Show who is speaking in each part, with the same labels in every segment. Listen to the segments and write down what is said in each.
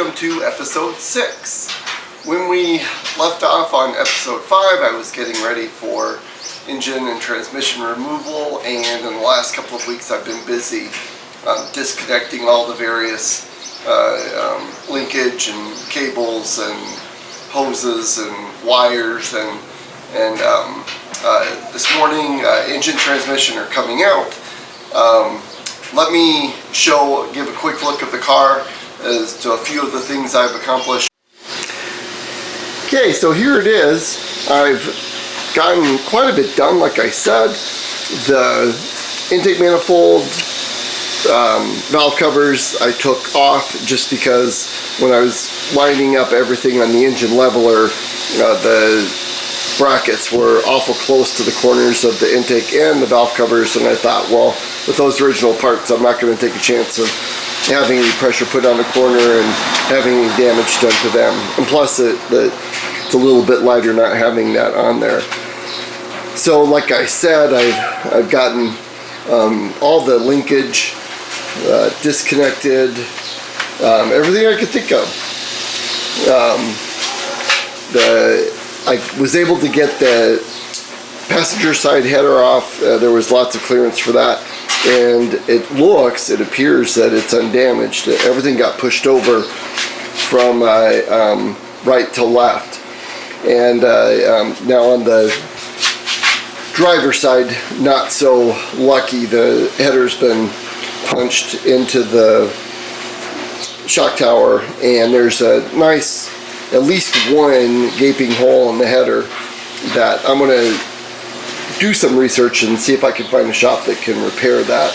Speaker 1: welcome to episode 6. When we left off on episode 5, I was getting ready for engine and transmission removal, and in the last couple of weeks I've been busy disconnecting all the various linkage and cables and hoses and wires, and this morning engine transmission are coming out. Let me give a quick look at the car as to a few of the things I've accomplished. Okay, so here it is. I've gotten quite a bit done, like I said. The intake manifold valve covers I took off just because when I was lining up everything on the engine leveler, the brackets were awful close to the corners of the intake and the valve covers, and I thought, well, with those original parts, I'm not going to take a chance of having any pressure put on the corner and having any damage done to them. And plus, it's a little bit lighter not having that on there. So, like I said, I've gotten all the linkage disconnected, everything I could think of. I was able to get the passenger side header off. There was lots of clearance for that, and it appears that it's undamaged. Everything got pushed over from right to left, and now on the driver's side, not so lucky. The header's been punched into the shock tower, and there's a nice, at least one gaping hole in the header that I'm going to do some research and see if I can find a shop that can repair that.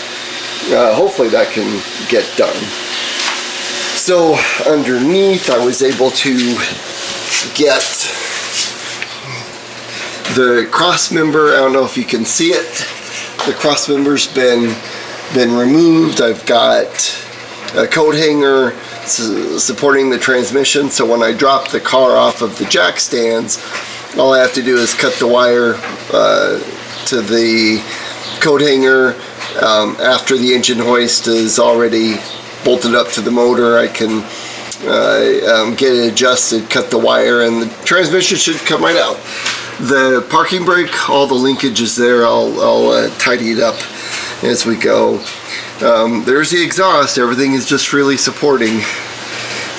Speaker 1: Hopefully that can get done. So underneath, I was able to get the cross member. I don't know if you can see it. The cross member's been removed. I've got a coat hanger supporting the transmission, so when I drop the car off of the jack stands, all I have to do is cut the wire to the coat hanger. After the engine hoist is already bolted up to the motor, I can get it adjusted, cut the wire, and the transmission should come right out. The parking brake, all the linkage is there. I'll tidy it up as we go. There's the exhaust. Everything is just freely supporting.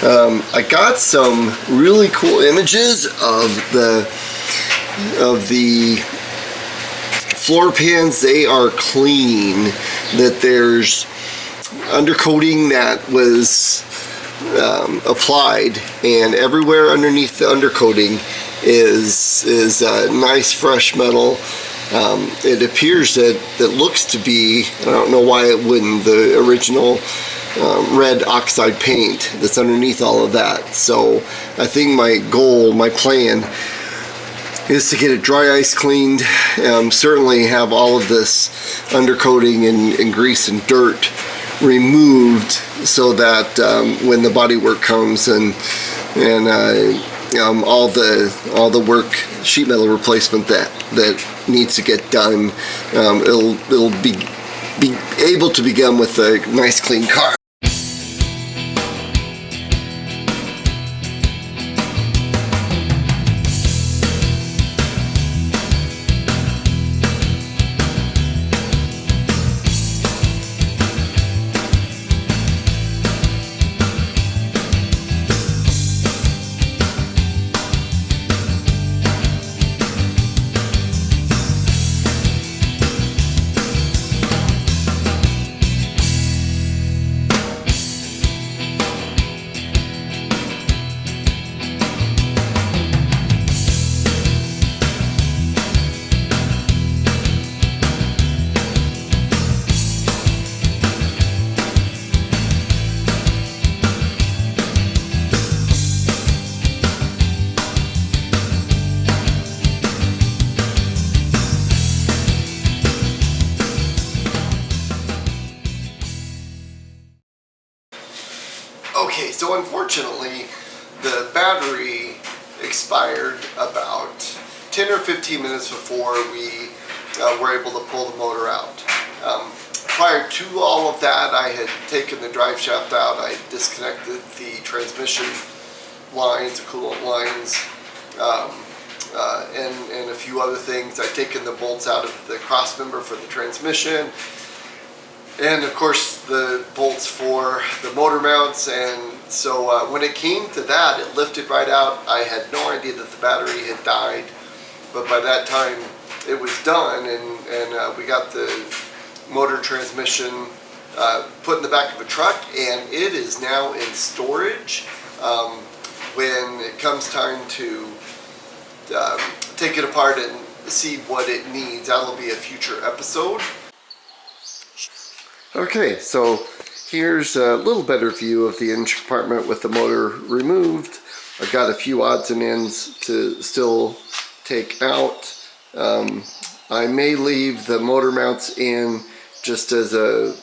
Speaker 1: I got some really cool images of the floor pans. They are clean. That there's undercoating that was applied, and everywhere underneath the undercoating is nice fresh metal. It appears that looks to be, I don't know why it wouldn't, the original red oxide paint that's underneath all of that. So I think my plan is to get it dry ice cleaned, certainly have all of this undercoating and grease and dirt removed, so that when the bodywork comes and all the work, sheet metal replacement that needs to get done, it'll be able to begin with a nice clean car. Okay, so unfortunately, the battery expired about 10 or 15 minutes before we were able to pull the motor out. prior to all of that, I had taken the drive shaft out. I disconnected the transmission lines, coolant lines, and a few other things. I'd taken the bolts out of the cross member for the transmission, and of course the bolts for the motor mounts. And so when it came to that, it lifted right out. I had no idea that the battery had died, but by that time it was done, and we got the motor transmission put in the back of a truck, and it is now in storage. When it comes time to take it apart and see what it needs, that'll be a future episode. Okay, so here's a little better view of the engine compartment with the motor removed. I've got a few odds and ends to still take out. I may leave the motor mounts in just as a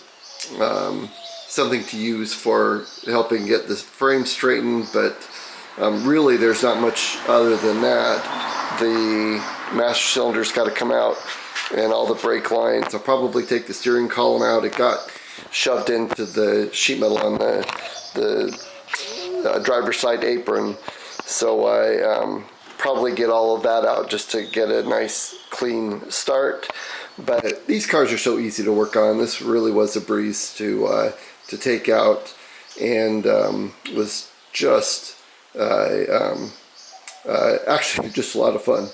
Speaker 1: something to use for helping get the frame straightened, but really there's not much other than that. The master cylinder's got to come out, and all the brake lines. I'll probably take the steering column out. It got shoved into the sheet metal on the driver's side apron, so I probably get all of that out just to get a nice clean start. But these cars are so easy to work on. This really was a breeze to take out, and was just actually just a lot of fun.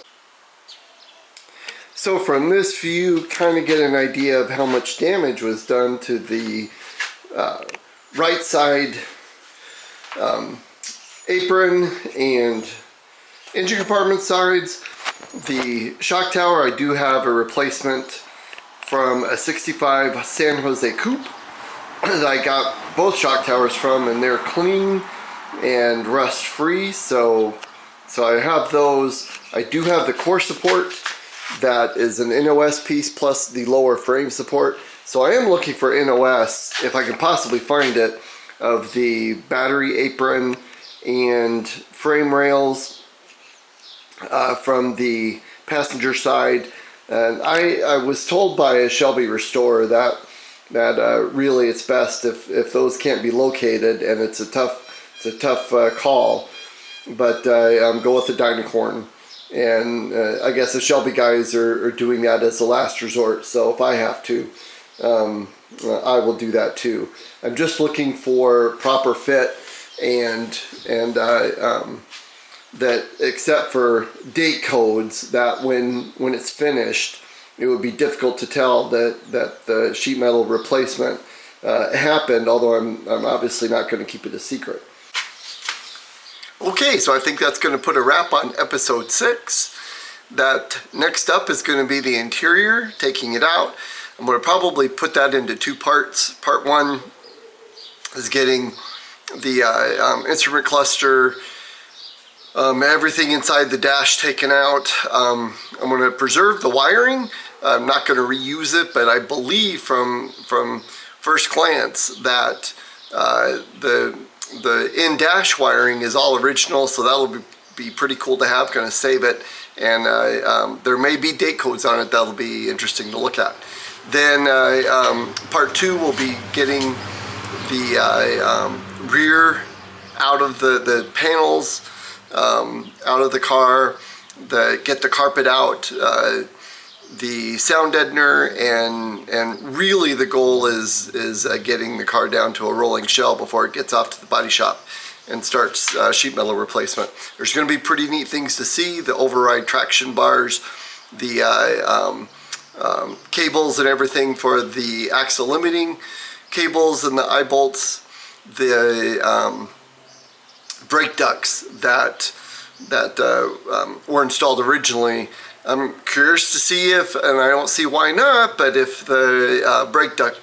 Speaker 1: So from this view, kind of get an idea of how much damage was done to the right side apron and engine compartment sides. The shock tower, I do have a replacement from a 65 San Jose Coupe that I got both shock towers from, and they're clean and rust free, so I have those. I do have the core support that is an NOS piece plus the lower frame support, so I am looking for NOS, if I can possibly find it, of the battery apron and frame rails from the passenger side. And I was told by a Shelby restorer that really it's best if those can't be located, and it's a tough call, but go with the Dynacorn. And I guess the Shelby guys are doing that as a last resort, so if I have to, I will do that too. I'm just looking for proper fit, and that except for date codes, that when it's finished, it would be difficult to tell that the sheet metal replacement happened, although I'm obviously not going to keep it a secret. Okay, so I think that's going to put a wrap on episode 6. That next up is going to be the interior, taking it out. I'm going to probably put that into 2 parts. Part 1 is getting the instrument cluster, everything inside the dash taken out. I'm going to preserve the wiring. I'm not going to reuse it, but I believe from first glance that the in-dash wiring is all original, so that'll be pretty cool to have. Going to save it, and there may be date codes on it that'll be interesting to look at. Then part 2 will be getting the rear out of the panels, out of the car, get the carpet out, the sound deadener, and really the goal is getting the car down to a rolling shell before it gets off to the body shop and starts sheet metal replacement. There's going to be pretty neat things to see: the override traction bars, the cables and everything for the axle limiting cables and the eye bolts, the brake ducts that were installed originally. I'm curious to see if, and I don't see why not, but if the brake duct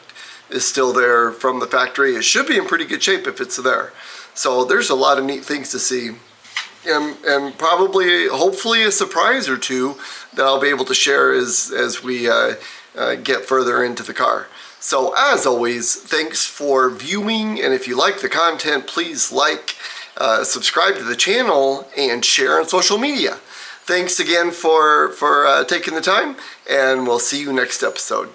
Speaker 1: is still there from the factory. It should be in pretty good shape if it's there. So there's a lot of neat things to see, and probably, hopefully, a surprise or two that I'll be able to share as we get further into the car. So as always, thanks for viewing, and if you like the content, please like, subscribe to the channel, and share on social media. Thanks again for taking the time, and we'll see you next episode.